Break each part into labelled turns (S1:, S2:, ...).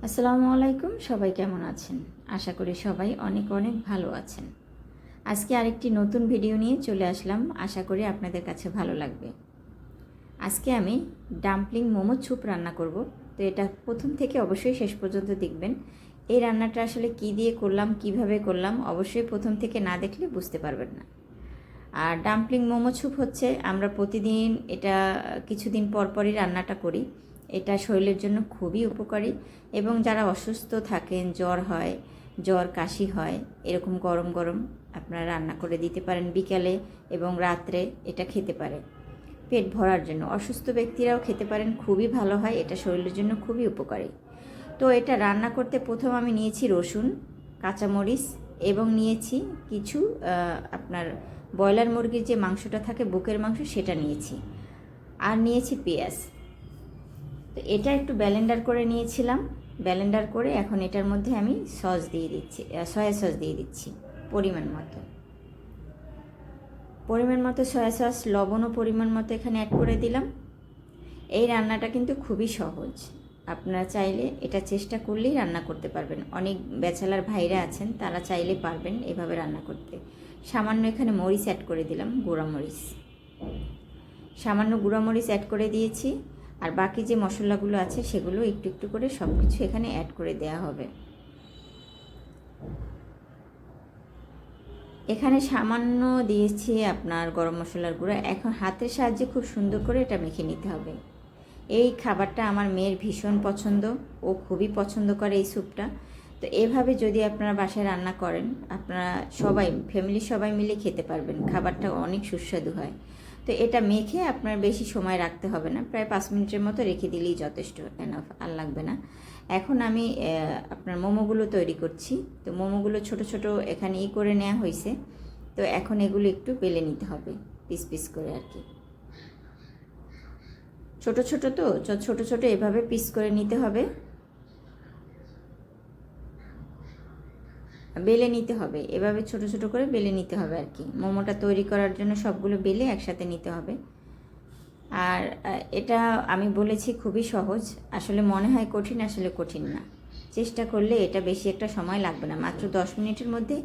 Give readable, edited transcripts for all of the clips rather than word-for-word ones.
S1: আসসালামু আলাইকুম। সবাই কেমন আছেন? আশা করি সবাই অনেক অনেক ভালো আছেন। আজকে আরেকটি নতুন ভিডিও নিয়ে চলে আসলাম। আশা করি আপনাদের কাছে ভালো লাগবে। আজকে আমি ডাম্পলিং মোমো স্যুপ রান্না করব। তো এটা প্রথম থেকে অবশ্যই শেষ পর্যন্ত দেখবেন। এই রান্নাটা আসলে কি দিয়ে করলাম, কিভাবে করলাম, অবশ্যই প্রথম থেকে না দেখলে বুঝতে পারবেন না। আর ডাম্পলিং মোমো স্যুপ হচ্ছে আমরা প্রতিদিন এটা কিছুদিন পর পরই রান্নাটা করি। এটা শরীরের জন্য খুবই উপকারী এবং যারা অসুস্থ থাকেন, জ্বর কাশি হয়, এরকম গরম গরম আপনারা রান্না করে দিতে পারেন বিকালে এবং রাত্রে এটা খেতে পারে পেট ভরার জন্য। অসুস্থ ব্যক্তিরাও খেতে পারেন, খুবই ভালো হয়, এটা শরীরের জন্য খুবই উপকারী। তো এটা রান্না করতে প্রথম আমি নিয়েছি রসুন, কাঁচামরিচ এবং নিয়েছি কিছু আপনার ব্রয়লার মুরগির যে মাংসটা থাকে, বুকের মাংস, সেটা নিয়েছি, আর নিয়েছি পেঁয়াজ। তো এটা একটু ব্লেন্ডার করে নিয়েছিলাম। ব্লেন্ডার করে এখন এটার মধ্যে আমি সয়া সস দিয়ে দিচ্ছি পরিমাণ মতো সয়া সস, লবণও পরিমাণ মতো এখানে অ্যাড করে দিলাম। এই রান্নাটা কিন্তু খুবই সহজ, আপনারা চাইলে এটা চেষ্টা করলেই রান্না করতে পারবেন। অনেক ব্যাচেলার ভাইরা আছেন, তারা চাইলে পারবেন এভাবে রান্না করতে। সামান্য এখানে মরিচ অ্যাড করে দিলাম, সামান্য গুঁড়ামরিচ অ্যাড করে দিয়েছি। আর বাকি যে মশলাগুলো আছে সেগুলো একটু একটু করে সব কিছু এখানে অ্যাড করে দেওয়া হবে। এখানে সামান্য দিয়েছি আপনার গরম মশলার গুঁড়া। এখন হাতের সাহায্যে খুব সুন্দর করে এটা মেখে নিতে হবে। এই খাবারটা আমার মেয়ের ভীষণ পছন্দ, ও খুবই পছন্দ করে এই স্যুপটা। তো এভাবে যদি আপনারা বাসায় রান্না করেন, আপনারা ফ্যামিলির সবাই মিলে খেতে পারবেন। খাবারটা অনেক সুস্বাদু হয়। তো এটা মেখে আপনার বেশি সময় রাখতে হবে না, প্রায় 5 মিনিটের মতো রেখে দিলেই যথেষ্ট, এনাফ, আর লাগবে না। এখন আমি আপনার মোমোগুলো তৈরি করছি। তো মোমোগুলো ছোট ছোট এখানে করে নেওয়া হয়েছে। তো এখন এগুলো একটু বেলে নিতে হবে পিস পিস করে আর কি। ছোট ছোট এভাবে পিস করে নিতে হবে, বেলে নিতে হবে, এভাবে ছোট ছোট করে বেলে নিতে হবে আর কি। মোমোটা তৈরি করার জন্য সবগুলো বেলে একসাথে নিতে হবে। আর এটা আমি বলেছি খুবই সহজ, আসলে মনে হয় কঠিন, আসলে কঠিন না। চেষ্টা করলে এটা বেশি একটা সময় লাগবে না, মাত্র 10 মিনিটের মধ্যে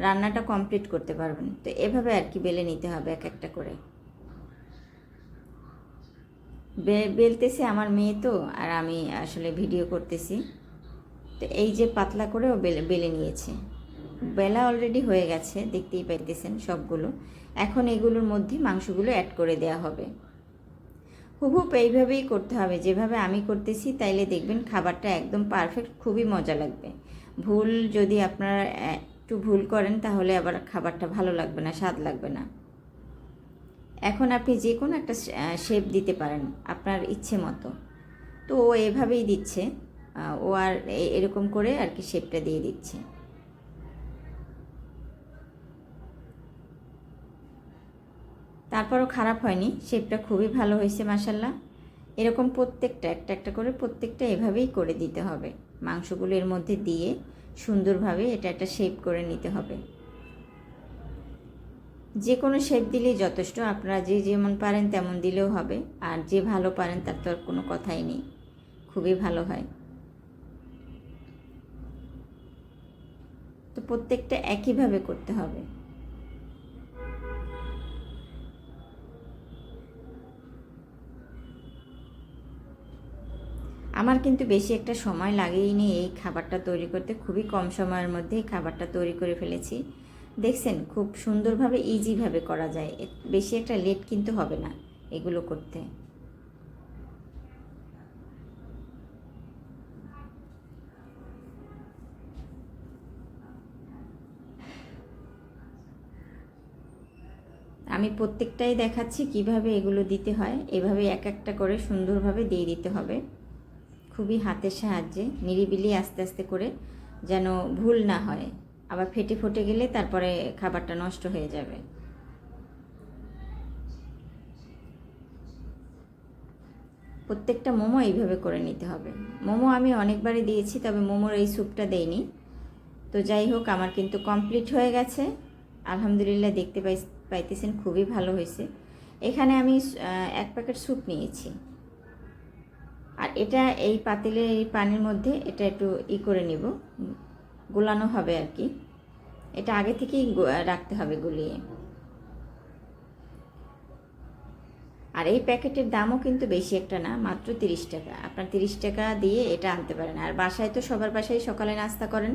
S1: রান্নাটা কমপ্লিট করতে পারবেন। তো এভাবে আর কি বেলে নিতে হবে এক একটা করে। বেলতেছে আমার মেয়ে, তো আর আমি আসলে ভিডিও করতেছি। তো এই যে পাতলা করে ও বেলে নিয়েছে, বেলা অলরেডি হয়ে গেছে, দেখতেই পাইতেছেন সবগুলো। এখন এগুলোর মধ্যে মাংসগুলো অ্যাড করে দেওয়া হবে। হুবহুব এইভাবেই করতে হবে যেভাবে আমি করতেছি, তাইলে দেখবেন খাবারটা একদম পারফেক্ট, খুবই মজা লাগবে। যদি আপনারা একটু ভুল করেন তাহলে আবার খাবারটা ভালো লাগবে না, স্বাদ লাগবে না। এখন আপনি যে কোনো একটা শেপ দিতে পারেন আপনার ইচ্ছে মতো। তো ও এভাবেই দিচ্ছে, ও আর এরকম করে আর কি শেপটা দিয়ে দিচ্ছে। তারপরও খারাপ হয়নি, শেপটা খুবই ভালো হয়েছে মাশাল্লাহ। এরকম প্রত্যেকটা একটা একটা করে প্রত্যেকটা এভাবেই করে দিতে হবে। মাংসগুলো এর মধ্যে দিয়ে সুন্দরভাবে এটা একটা শেপ করে নিতে হবে। যে কোনো শেপ দিলেই যথেষ্ট, আপনারা যে যেমন পারেন তেমন দিলেও হবে। আর যে ভালো পারেন তার তো আর কোনো কথাই নেই, খুবই ভালো হয়। তো প্রত্যেকটা একইভাবে করতে হবে। আমার কিন্তু বেশি একটা সময় লাগেইনি এই খাবারটা তৈরি করতে, খুবই কম সময়ের মধ্যেই খাবারটা তৈরি করে ফেলেছি। দেখছেন খুব সুন্দরভাবে ইজিভাবে করা যায়, বেশি একটা লেট কিন্তু হবে না এগুলো করতে। আমি প্রত্যেকটাই দেখাচ্ছি কিভাবে এগুলো দিতে হয়। এভাবে এক একটা করে সুন্দরভাবে দিয়ে দিতে হবে, খুবই হাতের সাহায্যে নিরিবিলি আস্তে আস্তে করে, যেন ভুল না হয়। আবার ফেটে গেলে তারপরে খাবারটা নষ্ট হয়ে যাবে। প্রত্যেকটা মোমো এইভাবে করে নিতে হবে। মোমো আমি অনেকবারই দিয়েছি, তবে মোমোর এই স্যুপটা দেইনি। তো যাই হোক, আমার কিন্তু কমপ্লিট হয়ে গেছে আলহামদুলিল্লাহ। দেখতে পাইতেছেন খুবই ভালো হয়েছে। এখানে আমি 1 প্যাকেট স্যুপ নিয়েছি। আর এটা এই পাতিলে এই পানির মধ্যে এটা একটু করে নিব, গোলানো হবে আর কি। এটা আগে থেকেই রাখতে হবে গুলিয়ে। আর এই প্যাকেটের দামও কিন্তু বেশি একটা না, মাত্র 30 টাকা। আপনার 30 টাকা দিয়ে এটা আনতে পারেন। আর বাসায় তো সবার বাসায় সকালে নাস্তা করেন,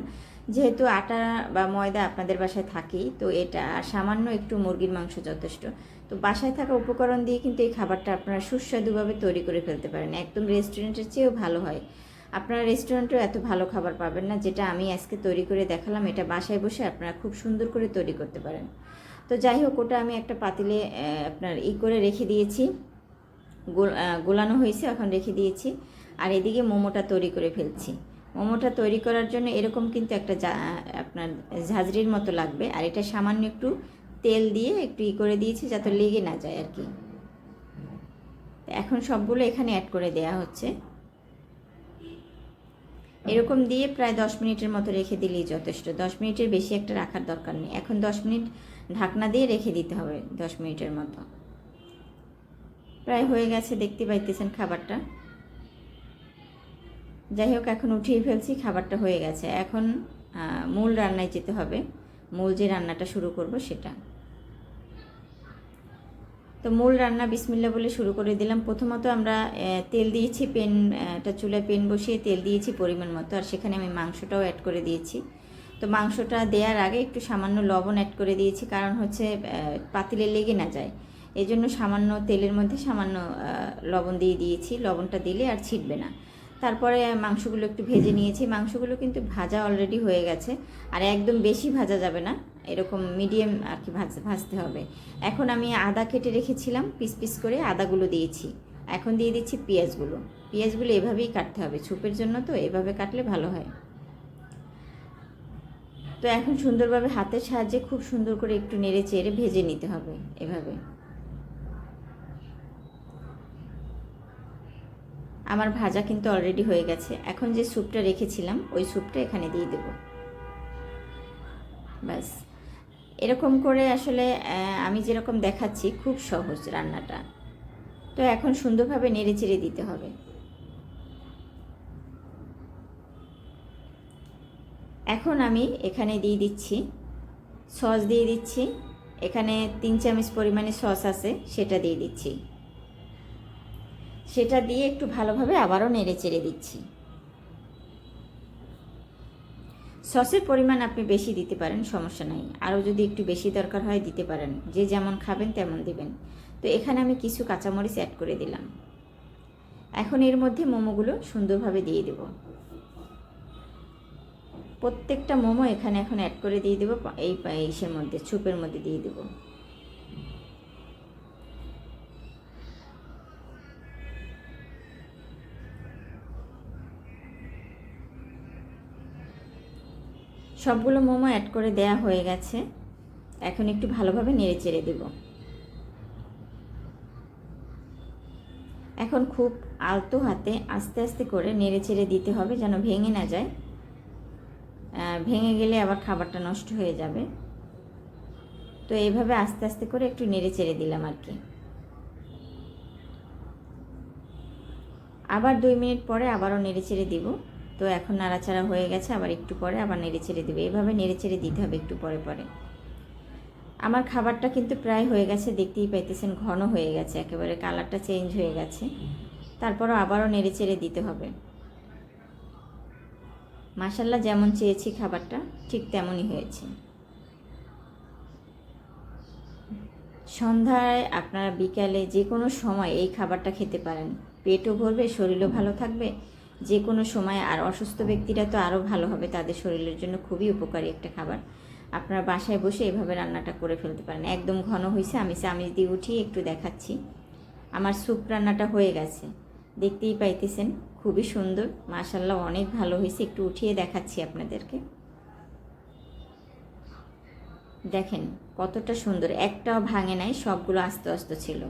S1: যেহেতু আটা বা ময়দা আপনাদের বাসায় থাকেই, তো এটা আর সামান্য একটু মুরগির মাংস যথেষ্ট। তো বাসায় থাকা উপকরণ দিয়ে কিন্তু এই খাবারটা আপনারা সুস্বাদুভাবে তৈরি করে ফেলতে পারেন, একদম রেস্টুরেন্টের চেয়েও ভালো হয়। আপনারা রেস্টুরেন্টেও এত ভালো খাবার পাবেন না, যেটা আমি আজকে তৈরি করে দেখালাম। এটা বাসায় বসে আপনারা খুব সুন্দর করে তৈরি করতে পারেন। তো যাই হোক, ওটা আমি একটা পাতিলে আপনার করে রেখে দিয়েছি, গোলানো হয়েছে, এখন রেখে দিয়েছি। আর এদিকে মোমোটা তৈরি করে ফেলছি। মোমোটা তৈরি করার জন্য এরকম কিন্তু একটা আপনার ঝাঁঝরির মতো লাগবে। আর এটা সামান্য একটু তেল দিয়ে একটু করে দিয়েছি যাতে লেগে না যায় আর কি। এখন সবগুলো এখানে অ্যাড করে দেয়া হচ্ছে। এরকম দিয়ে প্রায় 10 মিনিটের মতো রেখে দিলেই যথেষ্ট। 10 মিনিটের বেশি একটা রাখার দরকার নেই। এখন 10 মিনিট ঢাকনা দিয়ে রেখে দিতে হবে, 10 মিনিটের মতো। প্রায় হয়ে গেছে, দেখতে পাইতেছেন খাবারটা। যাই হোক, এখন উঠিয়ে ফেলছি, খাবারটা হয়ে গেছে। এখন মূল রান্নায় যেতে হবে, মূল যে রান্নাটা শুরু করব সেটা। তো মূল রান্না বিসমিল্লাহ বলে শুরু করে দিলাম। প্রথমত আমরা তেল দিয়েছি, পেনটা চুলায় পেন বসিয়ে তেল দিয়েছি পরিমাণ মতো। আর সেখানে আমি মাংসটাও অ্যাড করে দিয়েছি। তো মাংসটা দেওয়ার আগে একটু সামান্য লবণ অ্যাড করে দিয়েছি, কারণ হচ্ছে পাতিলে লেগে না যায়, এই জন্য সামান্য তেলের মধ্যে সামান্য লবণ দিয়ে দিয়েছি। লবণটা দিলে আর ছিটবে না। তারপরে মাংসগুলো একটু ভেজে নিয়েছি। মাংসগুলো কিন্তু ভাজা অলরেডি হয়ে গেছে, আর একদম বেশি ভাজা যাবে না, এরকম মিডিয়াম আর কি ভাজতে হবে। এখন আমি আদা কেটে রেখেছিলাম পিস পিস করে, আদাগুলো দিয়েছি। এখন দিয়ে দিচ্ছি পেঁয়াজগুলো। পেঁয়াজগুলো এভাবেই কাটতে হবে, ছুপের জন্য তো এভাবে কাটলে ভালো হয়। তো এখন সুন্দরভাবে হাতের সাহায্যে খুব সুন্দর করে একটু নেড়ে চেড়ে ভেজে নিতে হবে এভাবে। আমার ভাজা কিন্তু অলরেডি হয়ে গেছে। এখন যে স্যুপটা রেখেছিলাম ওই স্যুপটা এখানে দিয়ে দেব। ব্যাস, এরকম করে আসলে আমি যেরকম দেখাচ্ছি খুব সহজ রান্নাটা। তো এখন সুন্দরভাবে নেড়ে চেড়ে দিতে হবে। এখন আমি এখানে দিয়ে দিচ্ছি সস, দিয়ে দিচ্ছি এখানে 3 চামচ পরিমাণে সস আছে, সেটা দিয়ে দিচ্ছি। সেটা দিয়ে একটু ভালোভাবে আবারও নেড়ে চেড়ে দিচ্ছি। সসের পরিমাণ আপনি বেশি দিতে পারেন, সমস্যা নাই। আরও যদি একটু বেশি দরকার হয় দিতে পারেন, যে যেমন খাবেন তেমন দিবেন। তো এখানে আমি কিছু কাঁচামরিচ অ্যাড করে দিলাম। এখন এর মধ্যে মোমোগুলো সুন্দরভাবে দিয়ে দেব। প্রত্যেকটা মোমো এখানে এখন অ্যাড করে দিয়ে দেবো, এই ইসের মধ্যে, স্যুপের মধ্যে দিয়ে দেবো। সবগুলো মোমো অ্যাড করে দেয়া হয়ে গেছে। এখন একটু ভালোভাবে নেড়ে চেড়ে দেব। এখন খুব আলতো হাতে আস্তে আস্তে করে নেড়ে চেড়ে দিতে হবে, যেন ভেঙে না যায়। ভেঙে গেলে আবার খাবারটা নষ্ট হয়ে যাবে। তো এইভাবে আস্তে আস্তে করে একটু নেড়ে চেড়ে দিলাম আর কি। আবার 2 মিনিট পরে আবারও নেড়ে চেড়ে দিব। তো এখন নাড়াচাড়া হয়ে গেছে, আবার একটু পরে আবার নেড়ে চেড়ে দেবে। এইভাবে নেড়ে চেড়ে দিতে হবে একটু পরে পরে। আমার খাবারটা কিন্তু প্রায় হয়ে গেছে, দেখতেই পাইতেছেন ঘন হয়ে গেছে, একেবারে কালারটা চেঞ্জ হয়ে গেছে। তারপরও আবারও নেড়ে চেড়ে দিতে হবে। মাশাআল্লাহ, যেমন চেয়েছি খাবারটা ঠিক তেমনই হয়েছে। সন্ধ্যায় আপনারা বিকালে যে কোনো সময় এই খাবারটা খেতে পারেন, পেটও ভরবে, শরীরও ভালো থাকবে যে কোনো সময়। আর অসুস্থ ব্যক্তিরা তো আরও ভালো হবে, তাদের শরীরের জন্য খুবই উপকারী একটা খাবার। আপনারা বাসায় বসে এভাবে রান্নাটা করে ফেলতে পারেন। একদম ঘন হয়েছে, আমি চামিচ দিয়ে উঠিয়ে একটু দেখাচ্ছি। আমার স্যুপ রান্নাটা হয়ে গেছে, দেখতেই পাইতেছেন, খুবই সুন্দর মাশাআল্লাহ, অনেক ভালো হয়েছে। একটু উঠিয়ে দেখাচ্ছি আপনাদেরকে, দেখেন কতটা সুন্দর, একটাও ভাঙে নাই, সবগুলো আস্তে আস্তে ছিল।